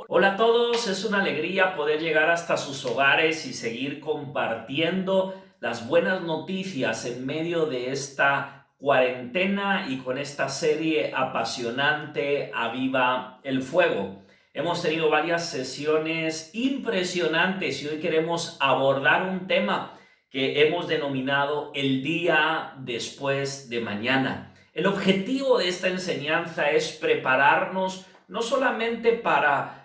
Hola a todos, es una alegría poder llegar hasta sus hogares y seguir compartiendo las buenas noticias en medio de esta cuarentena y con esta serie apasionante Aviva el Fuego. Hemos tenido varias sesiones impresionantes y hoy queremos abordar un tema que hemos denominado el día después de mañana. El objetivo de esta enseñanza es prepararnos no solamente para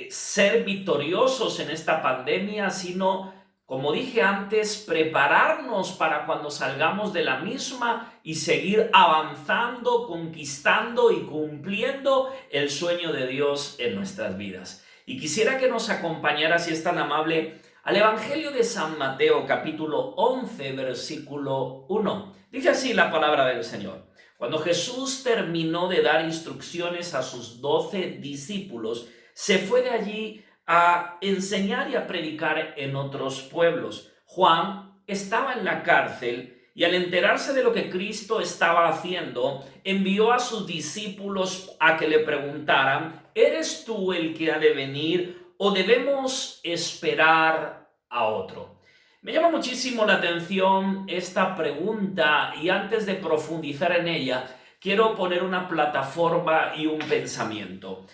ser victoriosos en esta pandemia, sino, como dije antes, prepararnos para cuando salgamos de la misma y seguir avanzando, conquistando y cumpliendo el sueño de Dios en nuestras vidas. Y quisiera que nos acompañara, si es tan amable, al Evangelio de San Mateo, capítulo 11, versículo 1. Dice así la palabra del Señor. Cuando Jesús terminó de dar instrucciones a sus 12 discípulos, se fue de allí a enseñar y a predicar en otros pueblos. Juan estaba en la cárcel y al enterarse de lo que Cristo estaba haciendo, envió a sus discípulos a que le preguntaran: ¿eres tú el que ha de venir o debemos esperar a otro? Me llama muchísimo la atención esta pregunta y antes de profundizar en ella, quiero poner una plataforma y un pensamiento.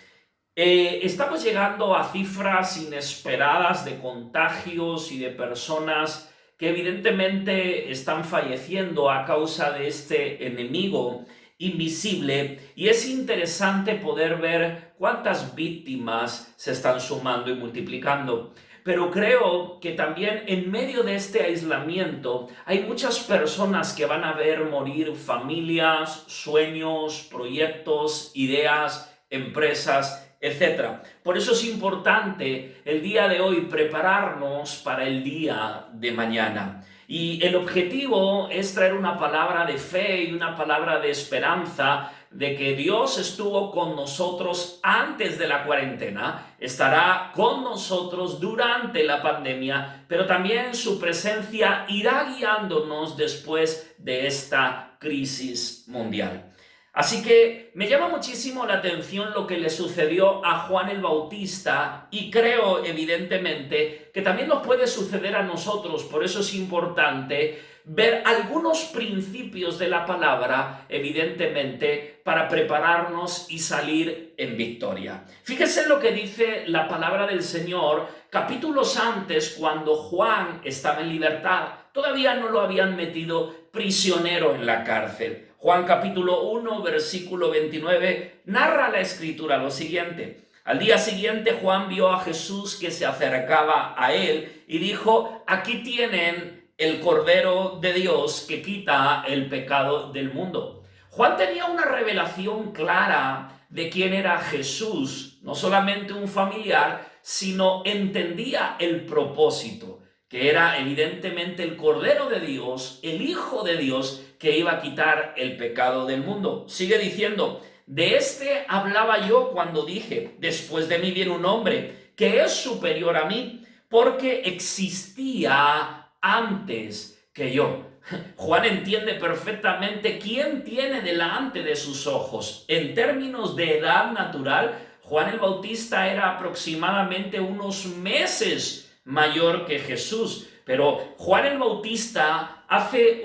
Estamos llegando a cifras inesperadas de contagios y de personas que evidentemente están falleciendo a causa de este enemigo invisible, y es interesante poder ver cuántas víctimas se están sumando y multiplicando. Pero creo que también en medio de este aislamiento hay muchas personas que van a ver morir familias, sueños, proyectos, ideas, empresas, etcétera. Por eso es importante el día de hoy prepararnos para el día de mañana. Y el objetivo es traer una palabra de fe y una palabra de esperanza de que Dios estuvo con nosotros antes de la cuarentena, estará con nosotros durante la pandemia, pero también su presencia irá guiándonos después de esta crisis mundial. Así que me llama muchísimo la atención lo que le sucedió a Juan el Bautista y creo evidentemente que también nos puede suceder a nosotros. Por eso es importante ver algunos principios de la palabra, evidentemente, para prepararnos y salir en victoria. Fíjese lo que dice la palabra del Señor capítulos antes, cuando Juan estaba en libertad. Todavía no lo habían metido prisionero en la cárcel. Juan capítulo 1, versículo 29, narra la escritura lo siguiente. Al día siguiente Juan vio a Jesús que se acercaba a él y dijo: aquí tienen el Cordero de Dios que quita el pecado del mundo. Juan tenía una revelación clara de quién era Jesús, no solamente un familiar, sino entendía el propósito, que era evidentemente el Cordero de Dios, el Hijo de Dios, que iba a quitar el pecado del mundo. Sigue diciendo: de este hablaba yo cuando dije, después de mí viene un hombre que es superior a mí, porque existía antes que yo. Juan entiende perfectamente quién tiene delante de sus ojos. En términos de edad natural, Juan el Bautista era aproximadamente unos meses mayor que Jesús, pero Juan el Bautista hace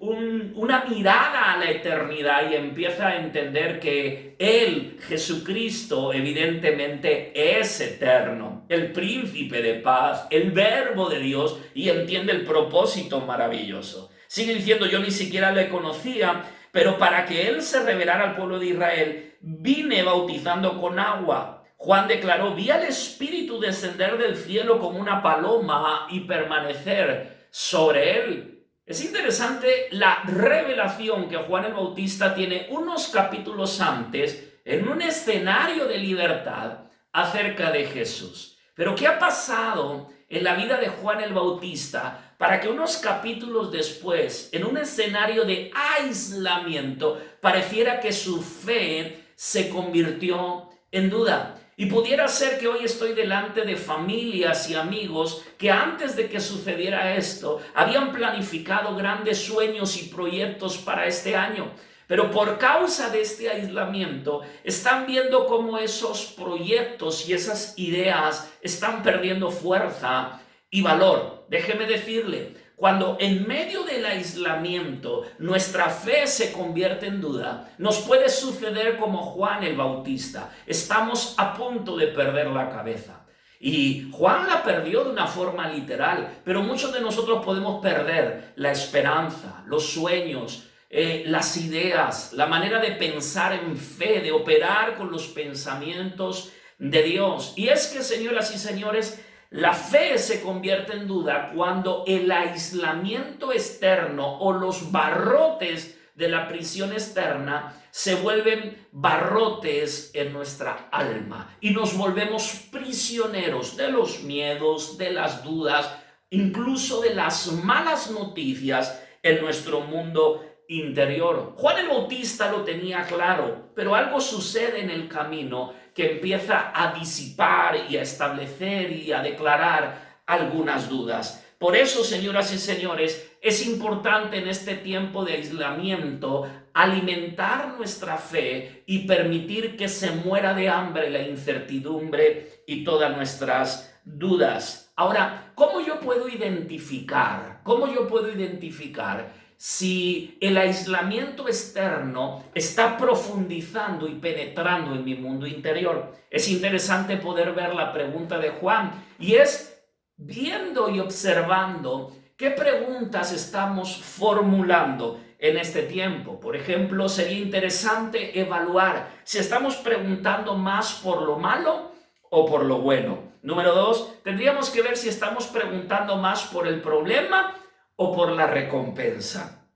una mirada a la eternidad y empieza a entender que él, Jesucristo, evidentemente es eterno, el príncipe de paz, el verbo de Dios, y entiende el propósito maravilloso. Sigue diciendo: yo ni siquiera le conocía, pero para que él se revelara al pueblo de Israel, vine bautizando con agua. Juan declaró: vi al Espíritu descender del cielo como una paloma y permanecer sobre él. Es interesante la revelación que Juan el Bautista tiene unos capítulos antes en un escenario de libertad acerca de Jesús. Pero ¿qué ha pasado en la vida de Juan el Bautista para que unos capítulos después, en un escenario de aislamiento, pareciera que su fe se convirtió en duda? Y pudiera ser que hoy estoy delante de familias y amigos que antes de que sucediera esto habían planificado grandes sueños y proyectos para este año. Pero por causa de este aislamiento están viendo cómo esos proyectos y esas ideas están perdiendo fuerza y valor. Déjeme decirle, cuando en medio del aislamiento nuestra fe se convierte en duda, nos puede suceder como Juan el Bautista. Estamos a punto de perder la cabeza. Y Juan la perdió de una forma literal, pero muchos de nosotros podemos perder la esperanza, los sueños, las ideas, la manera de pensar en fe, de operar con los pensamientos de Dios. Y es que, señoras y señores, la fe se convierte en duda cuando el aislamiento externo o los barrotes de la prisión externa se vuelven barrotes en nuestra alma y nos volvemos prisioneros de los miedos, de las dudas, incluso de las malas noticias en nuestro mundo interior. Juan el Bautista lo tenía claro, pero algo sucede en el camino que empieza a disipar y a establecer y a declarar algunas dudas. Por eso, señoras y señores, es importante en este tiempo de aislamiento alimentar nuestra fe y permitir que se muera de hambre la incertidumbre y todas nuestras dudas. Ahora, ¿cómo yo puedo identificar si el aislamiento externo está profundizando y penetrando en mi mundo interior? Es interesante poder ver la pregunta de Juan y es viendo y observando qué preguntas estamos formulando en este tiempo. Por ejemplo, sería interesante evaluar si estamos preguntando más por lo malo o por lo bueno. Número 2, tendríamos que ver si estamos preguntando más por el problema o por la recompensa.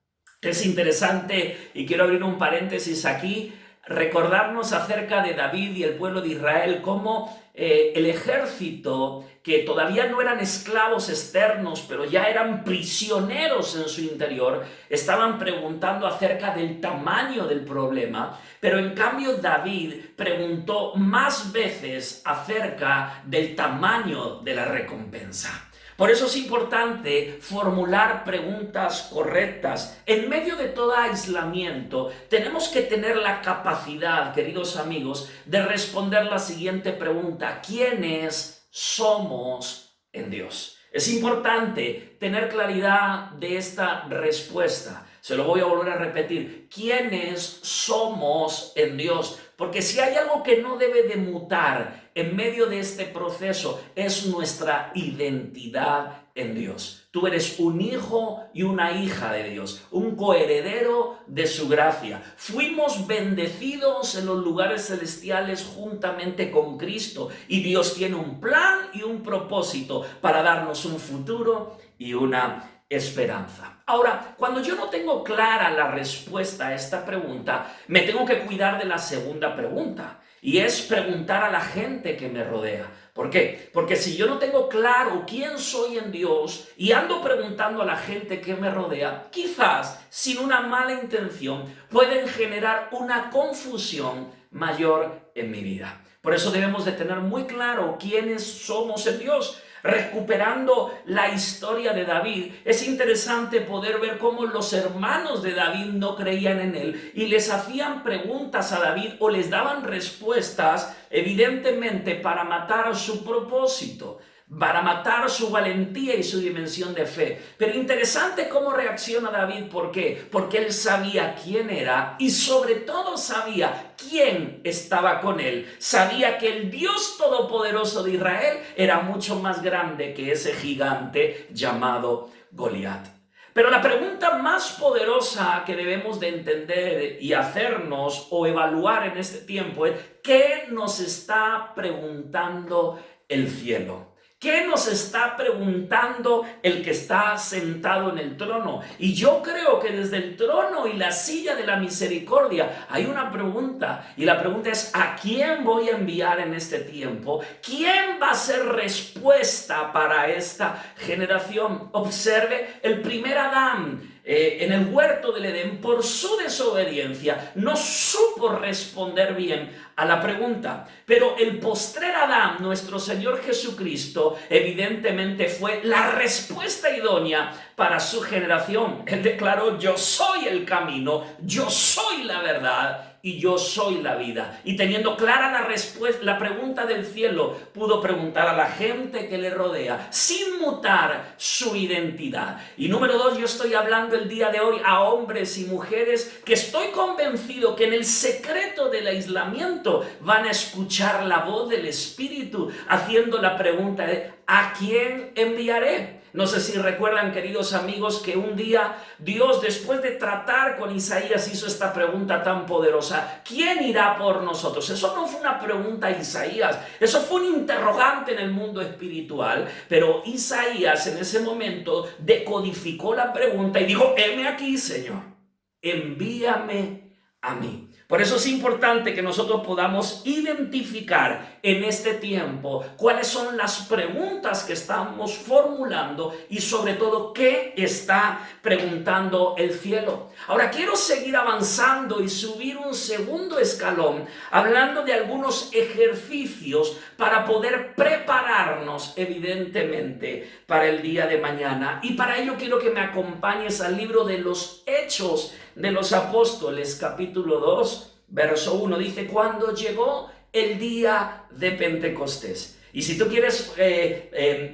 Es interesante, y quiero abrir un paréntesis aquí, recordarnos acerca de David y el pueblo de Israel, cómo el ejército, que todavía no eran esclavos externos, pero ya eran prisioneros en su interior, estaban preguntando acerca del tamaño del problema, pero en cambio David preguntó más veces acerca del tamaño de la recompensa. Por eso es importante formular preguntas correctas. En medio de todo aislamiento, tenemos que tener la capacidad, queridos amigos, de responder la siguiente pregunta: ¿quiénes somos en Dios? Es importante tener claridad de esta respuesta. Se lo voy a volver a repetir: ¿quiénes somos en Dios? Porque si hay algo que no debe de mutar en medio de este proceso, es nuestra identidad en Dios. Tú eres un hijo y una hija de Dios, un coheredero de su gracia. Fuimos bendecidos en los lugares celestiales juntamente con Cristo, y Dios tiene un plan y un propósito para darnos un futuro y una esperanza. Ahora, cuando yo no tengo clara la respuesta a esta pregunta, me tengo que cuidar de la segunda pregunta, y es preguntar a la gente que me rodea. ¿Por qué? Porque si yo no tengo claro quién soy en Dios y ando preguntando a la gente que me rodea, quizás sin una mala intención pueden generar una confusión mayor en mi vida. Por eso debemos de tener muy claro quiénes somos en Dios. Recuperando la historia de David, es interesante poder ver cómo los hermanos de David no creían en él y les hacían preguntas a David o les daban respuestas, evidentemente para matar su propósito, para matar su valentía y su dimensión de fe. Pero interesante cómo reacciona David. ¿Por qué? Porque él sabía quién era y sobre todo sabía quién estaba con él. Sabía que el Dios Todopoderoso de Israel era mucho más grande que ese gigante llamado Goliat. Pero la pregunta más poderosa que debemos de entender y hacernos o evaluar en este tiempo es: ¿qué nos está preguntando el cielo? ¿Qué nos está preguntando el que está sentado en el trono? Y yo creo que desde el trono y la silla de la misericordia hay una pregunta, y la pregunta es: ¿a quién voy a enviar en este tiempo? ¿Quién va a ser respuesta para esta generación? Observe, el primer Adán, en el huerto del Edén, por su desobediencia, no supo responder bien a la pregunta. Pero el postrer Adán, nuestro Señor Jesucristo, evidentemente fue la respuesta idónea para su generación. Él declaró: yo soy el camino, yo soy la verdad y yo soy la vida. Y teniendo clara la respuesta, la pregunta del cielo, pudo preguntar a la gente que le rodea sin mutar su identidad. Y número 2, yo estoy hablando el día de hoy a hombres y mujeres que estoy convencido que en el secreto del aislamiento van a escuchar la voz del Espíritu haciendo la pregunta de: ¿a quién enviaré? No sé si recuerdan, queridos amigos, que un día Dios, después de tratar con Isaías, hizo esta pregunta tan poderosa: ¿quién irá por nosotros? Eso no fue una pregunta a Isaías, eso fue un interrogante en el mundo espiritual, pero Isaías en ese momento decodificó la pregunta y dijo: heme aquí, Señor, envíame a mí. Por eso es importante que nosotros podamos identificar en este tiempo cuáles son las preguntas que estamos formulando y sobre todo qué está preguntando el cielo. Ahora quiero seguir avanzando y subir un segundo escalón hablando de algunos ejercicios para poder prepararnos evidentemente para el día de mañana. Y para ello quiero que me acompañes al libro de los Hechos de los Apóstoles, capítulo 2, verso 1. Dice: cuando llegó el día de Pentecostés. Y si tú quieres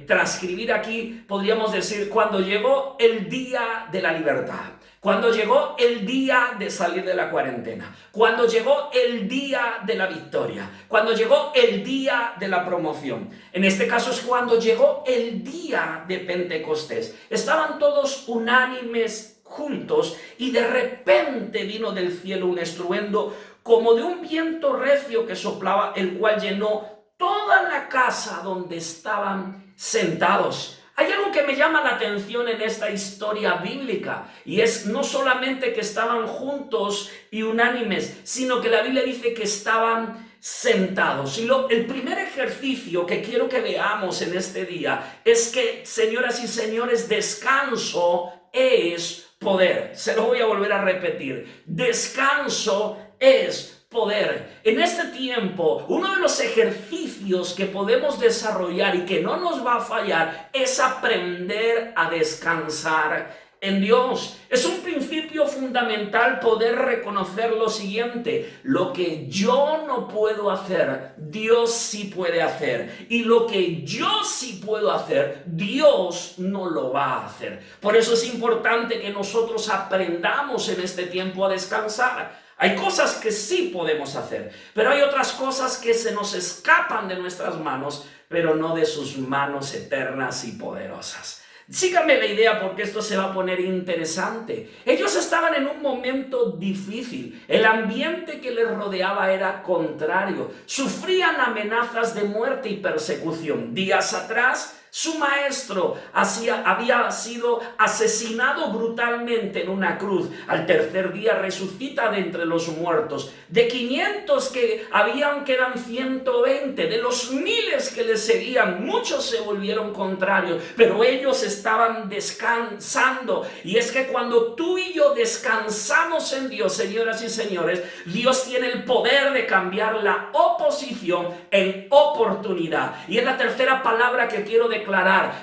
transcribir aquí, podríamos decir: cuando llegó el día de la libertad, cuando llegó el día de salir de la cuarentena, cuando llegó el día de la victoria, cuando llegó el día de la promoción. En este caso es cuando llegó el día de Pentecostés. Estaban todos unánimes juntos y de repente vino del cielo un estruendo como de un viento recio que soplaba, el cual llenó toda la casa donde estaban sentados. Hay algo que me llama la atención en esta historia bíblica, y es no solamente que estaban juntos y unánimes, sino que la Biblia dice que estaban sentados. Y el primer ejercicio que quiero que veamos en este día es que, señoras y señores, descanso es poder. Se lo voy a volver a repetir: descanso es poder. En este tiempo, uno de los ejercicios que podemos desarrollar y que no nos va a fallar es aprender a descansar en Dios. Es un principio fundamental poder reconocer lo siguiente: lo que yo no puedo hacer, Dios sí puede hacer. Y lo que yo sí puedo hacer, Dios no lo va a hacer. Por eso es importante que nosotros aprendamos en este tiempo a descansar. Hay cosas que sí podemos hacer, pero hay otras cosas que se nos escapan de nuestras manos, pero no de sus manos eternas y poderosas. Síganme la idea porque esto se va a poner interesante. Ellos estaban en un momento difícil. El ambiente que les rodeaba era contrario. Sufrían amenazas de muerte y persecución. Días atrás, su maestro había sido asesinado brutalmente en una cruz. Al tercer día resucita de entre los muertos. De 500 que habían, quedan 120. De los miles que le seguían, muchos se volvieron contrarios, pero ellos estaban descansando. Y es que cuando tú y yo descansamos en Dios, señoras y señores, Dios tiene el poder de cambiar la oposición en oportunidad. Y es la tercera palabra que quiero declarar.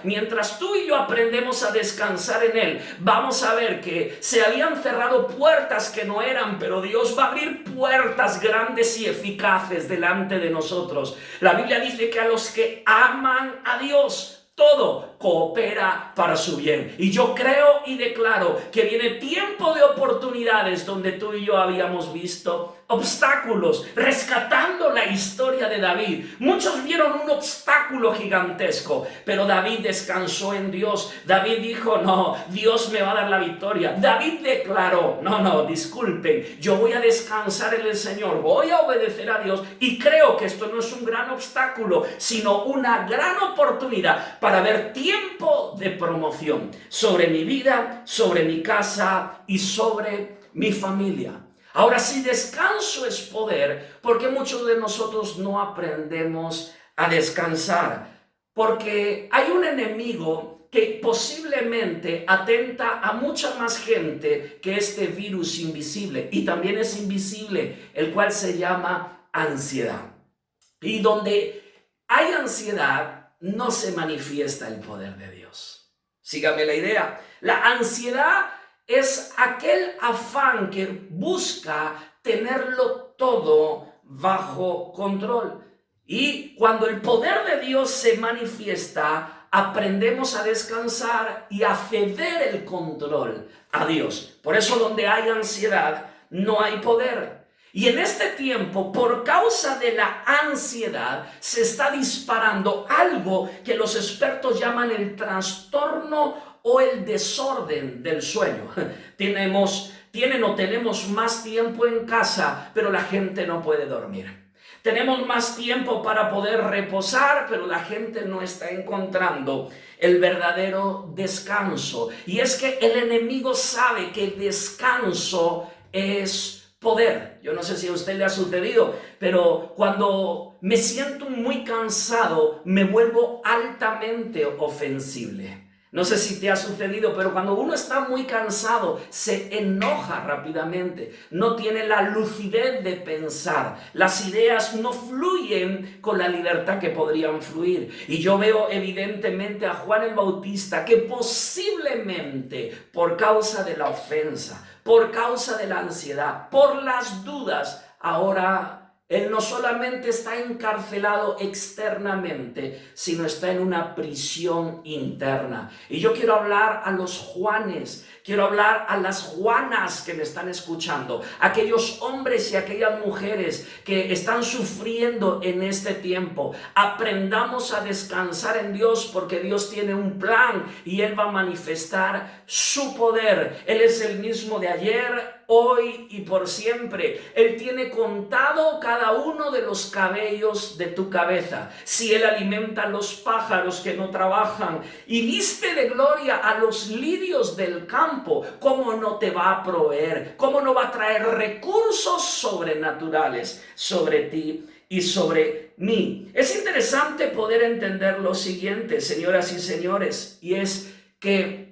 Mientras tú y yo aprendemos a descansar en Él, vamos a ver que se habían cerrado puertas que no eran, pero Dios va a abrir puertas grandes y eficaces delante de nosotros. La Biblia dice que a los que aman a Dios, todo coopera para su bien. Y yo creo y declaro que viene tiempo de oportunidades donde tú y yo habíamos visto obstáculos, rescatando la historia de David. Muchos vieron un obstáculo gigantesco, pero David descansó en Dios. David dijo: no, Dios me va a dar la victoria. David declaró: no, disculpen, yo voy a descansar en el Señor, voy a obedecer a Dios, y creo que esto no es un gran obstáculo, sino una gran oportunidad para ver tiempo de promoción sobre mi vida, sobre mi casa y sobre mi familia. Ahora, si descanso es poder, ¿por qué muchos de nosotros no aprendemos a descansar? Porque hay un enemigo que posiblemente atenta a mucha más gente que este virus invisible, y también es invisible, el cual se llama ansiedad. Y donde hay ansiedad, no se manifiesta el poder de Dios. Sígame la idea. La ansiedad es aquel afán que busca tenerlo todo bajo control. Y cuando el poder de Dios se manifiesta, aprendemos a descansar y a ceder el control a Dios. Por eso donde hay ansiedad, no hay poder. Y en este tiempo, por causa de la ansiedad, se está disparando algo que los expertos llaman el trastorno o el desorden del sueño. Tenemos más tiempo en casa, pero la gente no puede dormir. Tenemos más tiempo para poder reposar, pero la gente no está encontrando el verdadero descanso. Y es que el enemigo sabe que el descanso es poder. Yo no sé si a usted le ha sucedido, pero cuando me siento muy cansado, me vuelvo altamente ofensible. No sé si te ha sucedido, pero cuando uno está muy cansado, se enoja rápidamente, no tiene la lucidez de pensar, las ideas no fluyen con la libertad que podrían fluir. Y yo veo evidentemente a Juan el Bautista que posiblemente por causa de la ofensa, por causa de la ansiedad, por las dudas, ahora él no solamente está encarcelado externamente, sino está en una prisión interna. Y yo quiero hablar a los Juanes, quiero hablar a las Juanas que me están escuchando, aquellos hombres y aquellas mujeres que están sufriendo en este tiempo. Aprendamos a descansar en Dios, porque Dios tiene un plan y Él va a manifestar su poder. Él es el mismo de ayer, hoy y por siempre. Él tiene contado cada uno de los cabellos de tu cabeza. Si Él alimenta a los pájaros que no trabajan y viste de gloria a los lirios del campo, ¿cómo no te va a proveer? ¿Cómo no va a traer recursos sobrenaturales sobre ti y sobre mí? Es interesante poder entender lo siguiente, señoras y señores, y es que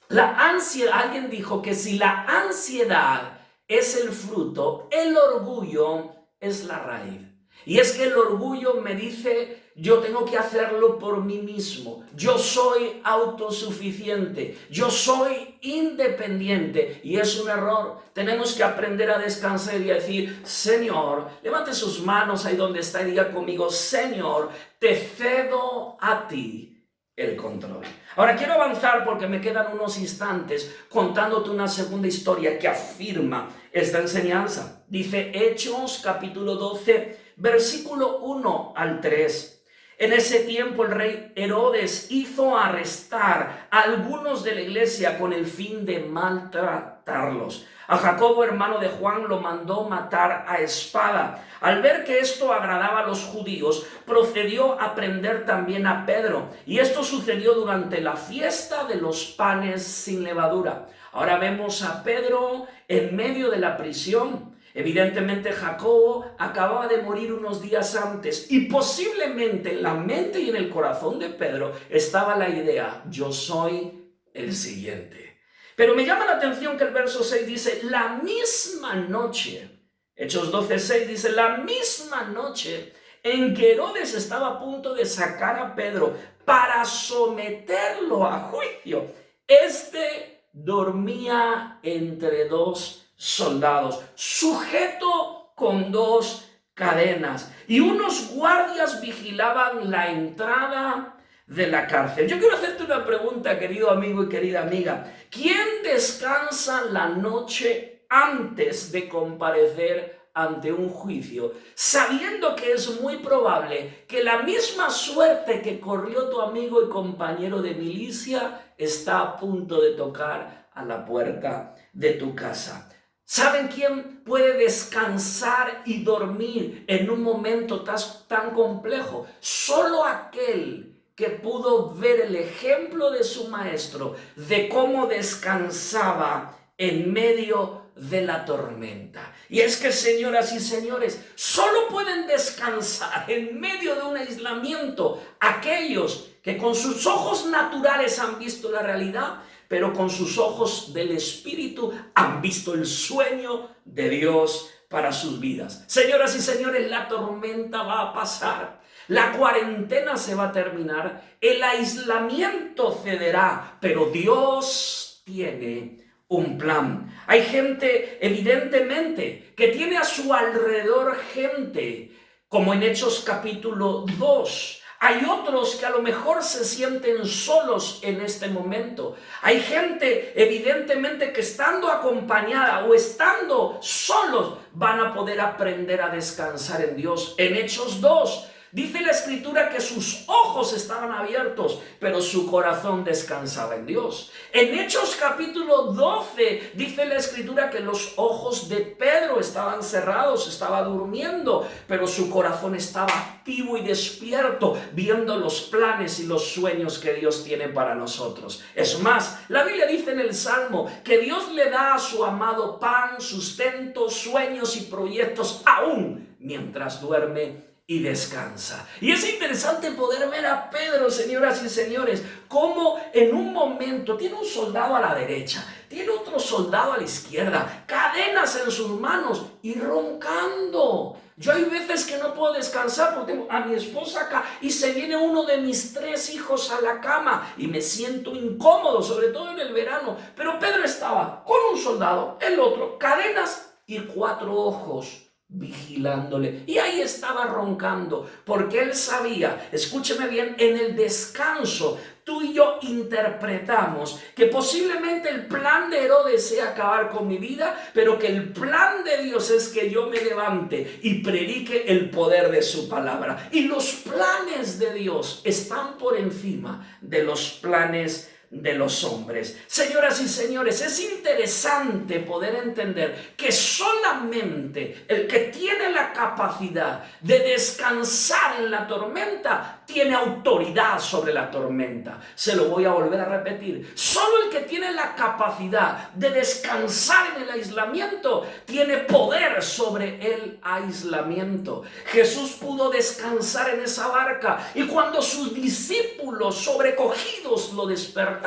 la ansiedad, alguien dijo que si la ansiedad es el fruto, el orgullo es la raíz. Y es que el orgullo me dice, yo tengo que hacerlo por mí mismo, yo soy autosuficiente, yo soy independiente, y es un error. Tenemos que aprender a descansar y a decir, Señor, levante sus manos ahí donde está y diga conmigo, Señor, te cedo a ti el control. Ahora quiero avanzar porque me quedan unos instantes contándote una segunda historia que afirma esta enseñanza. Dice Hechos capítulo 12, versículo 1 al 3. En ese tiempo el rey Herodes hizo arrestar a algunos de la iglesia con el fin de maltratarlos. A Jacobo, hermano de Juan, lo mandó matar a espada. Al ver que esto agradaba a los judíos, procedió a prender también a Pedro. Y esto sucedió durante la fiesta de los panes sin levadura. Ahora vemos a Pedro en medio de la prisión. Evidentemente Jacobo acababa de morir unos días antes y posiblemente en la mente y en el corazón de Pedro estaba la idea, yo soy el siguiente. Pero me llama la atención que el verso 6 dice, la misma noche, Hechos 12:6 dice, la misma noche en que Herodes estaba a punto de sacar a Pedro para someterlo a juicio, este dormía entre dos soldados, sujeto con dos cadenas, y unos guardias vigilaban la entrada de la cárcel. Yo quiero hacerte una pregunta, querido amigo y querida amiga. ¿Quién descansa la noche antes de comparecer ante un juicio, sabiendo que es muy probable que la misma suerte que corrió tu amigo y compañero de milicia está a punto de tocar a la puerta de tu casa? ¿Saben quién puede descansar y dormir en un momento tan complejo? Solo aquel que pudo ver el ejemplo de su maestro, de cómo descansaba en medio de la tormenta. Y es que, señoras y señores, solo pueden descansar en medio de un aislamiento aquellos que con sus ojos naturales han visto la realidad, pero con sus ojos del Espíritu han visto el sueño de Dios para sus vidas. Señoras y señores, la tormenta va a pasar. La cuarentena se va a terminar, el aislamiento cederá, pero Dios tiene un plan. Hay gente, evidentemente, que tiene a su alrededor gente, como en Hechos capítulo 2. Hay otros que a lo mejor se sienten solos en este momento. Hay gente, evidentemente, que estando acompañada o estando solos van a poder aprender a descansar en Dios. En Hechos 2 dice la Escritura que sus ojos estaban abiertos, pero su corazón descansaba en Dios. En Hechos capítulo 12 dice la Escritura que los ojos de Pedro estaban cerrados, estaba durmiendo, pero su corazón estaba activo y despierto, viendo los planes y los sueños que Dios tiene para nosotros. Es más, la Biblia dice en el Salmo que Dios le da a su amado pan, sustento, sueños y proyectos, aún mientras duerme y descansa. Y es interesante poder ver a Pedro, señoras y señores, cómo en un momento tiene un soldado a la derecha, tiene otro soldado a la izquierda, cadenas en sus manos y roncando. Yo hay veces que no puedo descansar porque tengo a mi esposa acá y se viene uno de mis 3 hijos a la cama y me siento incómodo, sobre todo en el verano. Pero Pedro estaba con un soldado, el otro, cadenas y 4 ojos vigilándole, y ahí estaba roncando, porque él sabía, escúcheme bien, en el descanso tú y yo interpretamos que posiblemente el plan de Herodes sea acabar con mi vida, pero que el plan de Dios es que yo me levante y predique el poder de su palabra. Y los planes de Dios están por encima de los planes de los hombres. Señoras y señores, es interesante poder entender que solamente el que tiene la capacidad de descansar en la tormenta tiene autoridad sobre la tormenta. Se lo voy a volver a repetir. Solo el que tiene la capacidad de descansar en el aislamiento tiene poder sobre el aislamiento. Jesús pudo descansar en esa barca, y cuando sus discípulos sobrecogidos lo despertaron,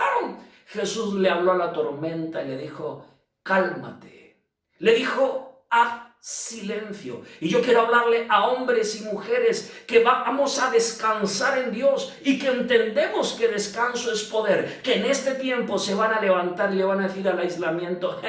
Jesús le habló a la tormenta y le dijo: cálmate. Le dijo: haz silencio. Y yo quiero hablarle a hombres y mujeres que vamos a descansar en Dios y que entendemos que descanso es poder, que en este tiempo se van a levantar y le van a decir al aislamiento: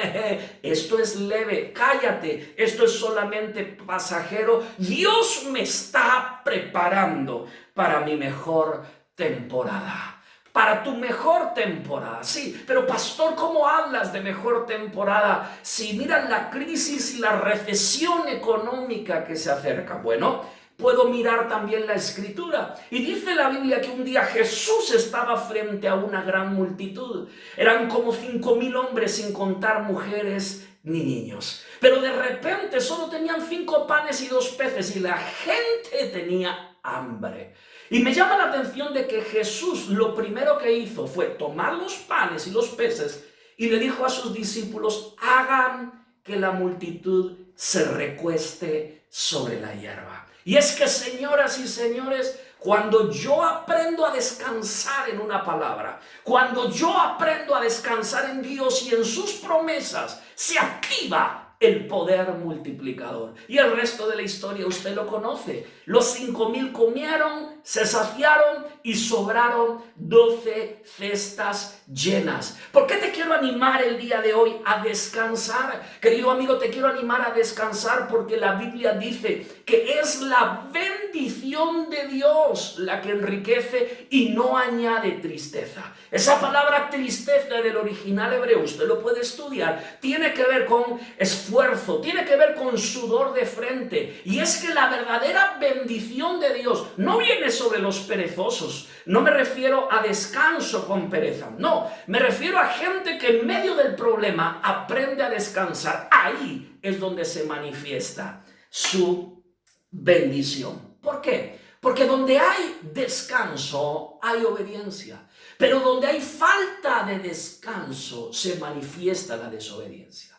esto es leve, cállate, esto es solamente pasajero. Dios me está preparando para mi mejor temporada. Para tu mejor temporada, sí, pero pastor, ¿cómo hablas de mejor temporada si miran la crisis y la recesión económica que se acerca? Bueno, puedo mirar también la Escritura, y dice la Biblia que un día Jesús estaba frente a una gran multitud. Eran como 5,000 hombres, sin contar mujeres ni niños, pero de repente solo tenían 5 panes y 2 peces y la gente tenía hambre. Y me llama la atención de que Jesús lo primero que hizo fue tomar los panes y los peces y le dijo a sus discípulos: hagan que la multitud se recueste sobre la hierba. Y es que, señoras y señores, cuando yo aprendo a descansar en una palabra, cuando yo aprendo a descansar en Dios y en sus promesas, se activa el poder multiplicador. Y el resto de la historia usted lo conoce. Los 5,000 comieron, se saciaron y sobraron 12 cestas llenas. ¿Por qué te quiero animar el día de hoy a descansar? Querido amigo, te quiero animar a descansar porque la Biblia dice que es la bendición de Dios la que enriquece y no añade tristeza. Esa palabra tristeza del original hebreo, usted lo puede estudiar, tiene que ver con esfuerzo, tiene que ver con sudor de frente. Y es que la verdadera bendición de Dios no viene sobre los perezosos. No me refiero a descanso con pereza, no, me refiero a gente que en medio del problema aprende a descansar. Ahí es donde se manifiesta su bendición. ¿Por qué? Porque donde hay descanso hay obediencia, pero donde hay falta de descanso se manifiesta la desobediencia.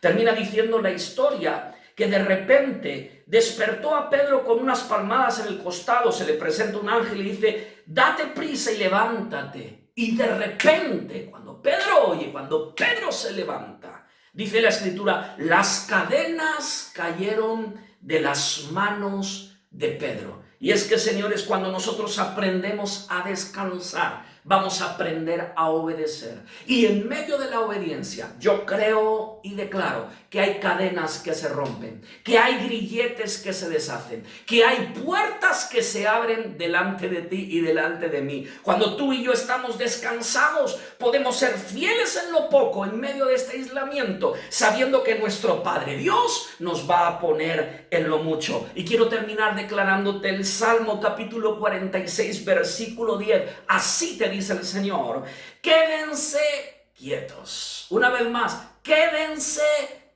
Termina diciendo la historia que de repente despertó a Pedro con unas palmadas en el costado, se le presenta un ángel y dice, date prisa y levántate. Y de repente, cuando Pedro se levanta, dice la escritura, las cadenas cayeron de las manos de Pedro. Y es que, señores, cuando nosotros aprendemos a descansar, vamos a aprender a obedecer. Y en medio de la obediencia, yo creo y declaro que hay cadenas que se rompen, que hay grilletes que se deshacen, que hay puertas que se abren delante de ti y delante de mí. Cuando tú y yo estamos descansados, podemos ser fieles en lo poco, en medio de este aislamiento, sabiendo que nuestro Padre Dios nos va a poner en lo mucho. Y quiero terminar declarándote el Salmo capítulo 46, versículo 10. Así te dice el Señor, quédense quietos. Una vez más, quédense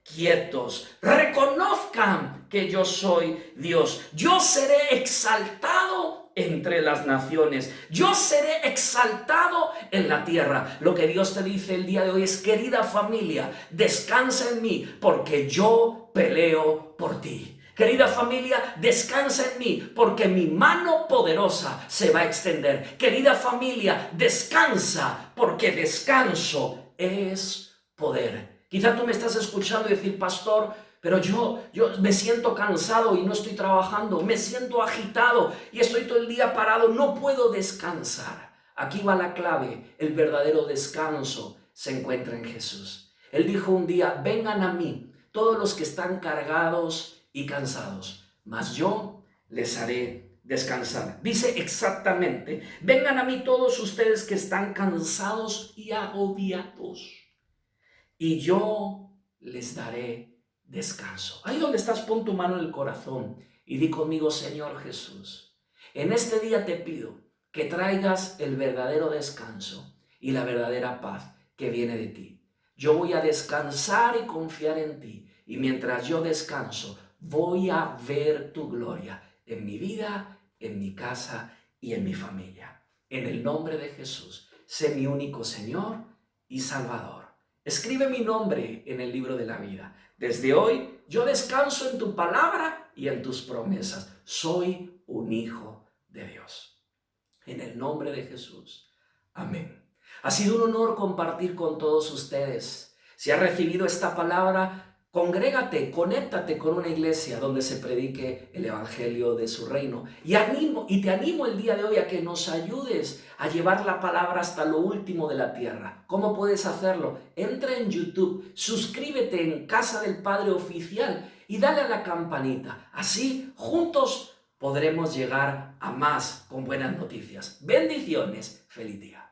quietos. Reconozcan que yo soy Dios. Yo seré exaltado entre las naciones. Yo seré exaltado en la tierra. Lo que Dios te dice el día de hoy es, querida familia, descansa en mí porque yo peleo por ti. Querida familia, descansa en mí porque mi mano poderosa se va a extender. Querida familia, descansa porque descanso es poder. Quizá tú me estás escuchando y decir, pastor, pero yo me siento cansado y no estoy trabajando, me siento agitado y estoy todo el día parado, no puedo descansar. Aquí va la clave, el verdadero descanso se encuentra en Jesús. Él dijo un día, vengan a mí todos los que están cargados y cansados, mas yo les haré descansar. Dice exactamente, vengan a mí todos ustedes que están cansados y agobiados, y yo les daré descanso. Ahí donde estás, pon tu mano en el corazón y di conmigo, Señor Jesús, en este día te pido que traigas el verdadero descanso y la verdadera paz que viene de ti. Yo voy a descansar y confiar en ti, y mientras yo descanso, voy a ver tu gloria en mi vida, en mi casa y en mi familia. En el nombre de Jesús, sé mi único Señor y Salvador. Escribe mi nombre en el libro de la vida. Desde hoy, yo descanso en tu palabra y en tus promesas. Soy un hijo de Dios. En el nombre de Jesús. Amén. Ha sido un honor compartir con todos ustedes. Si has recibido esta palabra, congrégate, conéctate con una iglesia donde se predique el evangelio de su reino. Y te animo el día de hoy a que nos ayudes a llevar la palabra hasta lo último de la tierra. ¿Cómo puedes hacerlo? Entra en YouTube, suscríbete en Casa del Padre Oficial y dale a la campanita. Así, juntos podremos llegar a más con buenas noticias. Bendiciones. Feliz día.